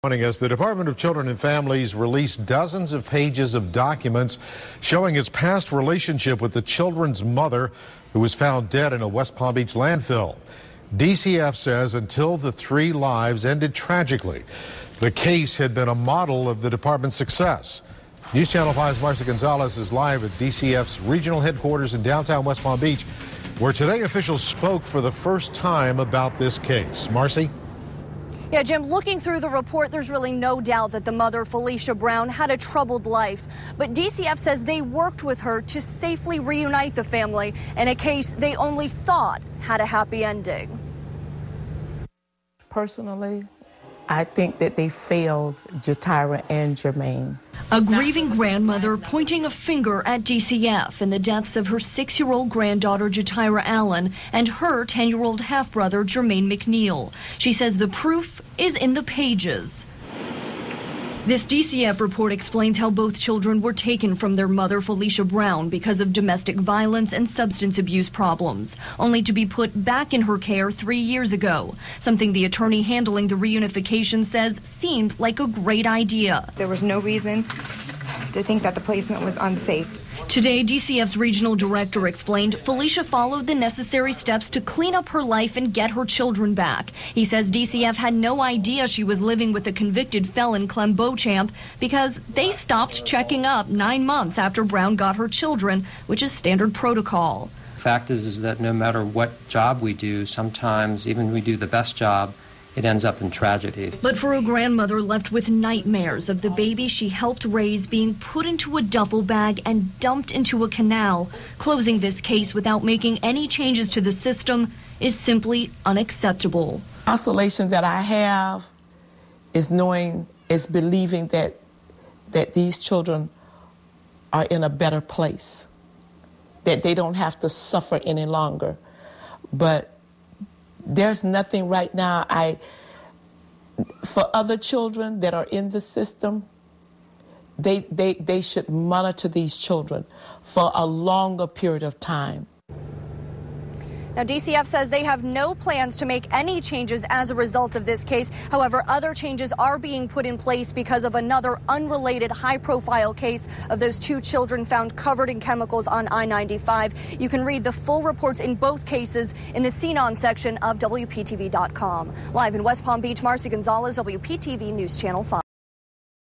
As the Department of Children and Families released dozens of pages of documents showing its past relationship with the children's mother, who was found dead in a West Palm Beach landfill. DCF says until the three lives ended tragically, the case had been a model of the department's success. News Channel 5's Marcy Gonzalez is live at DCF's regional headquarters in downtown West Palm Beach, where today officials spoke for the first time about this case. Marcy? Yeah, Jim, looking through the report, there's really no doubt that the mother, Felicia Brown, had a troubled life. But DCF says they worked with her to safely reunite the family in a case they only thought had a happy ending. Personally, I think that they failed Jatira and Jermaine. A grieving grandmother pointing a finger at DCF in the deaths of her 6-year-old granddaughter Jatira Allen and her 10-year-old half-brother Jermaine McNeil. She says the proof is in the pages. This DCF report explains how both children were taken from their mother, Felicia Brown, because of domestic violence and substance abuse problems, only to be put back in her care 3 years ago, something the attorney handling the reunification says seemed like a great idea. There was no reason to think that the placement was unsafe. Today, DCF's regional director explained Felicia followed the necessary steps to clean up her life and get her children back. He says DCF had no idea she was living with a convicted felon, Clem Beauchamp, because they stopped checking up 9 months after Brown got her children, which is standard protocol. The fact is that no matter what job we do, sometimes even when we do the best job, it ends up in tragedy. But for a grandmother left with nightmares of the baby she helped raise being put into a duffel bag and dumped into a canal, closing this case without making any changes to the system is simply unacceptable. Consolation that I have is believing that these children are in a better place, that they don't have to suffer any longer. But there's nothing right now. For other children that are in the system, they should monitor these children for a longer period of time. Now, DCF says they have no plans to make any changes as a result of this case. However, other changes are being put in place because of another unrelated high-profile case of those 2 children found covered in chemicals on I-95. You can read the full reports in both cases in the Scene On section of WPTV.com. Live in West Palm Beach, Marcy Gonzalez, WPTV News Channel 5.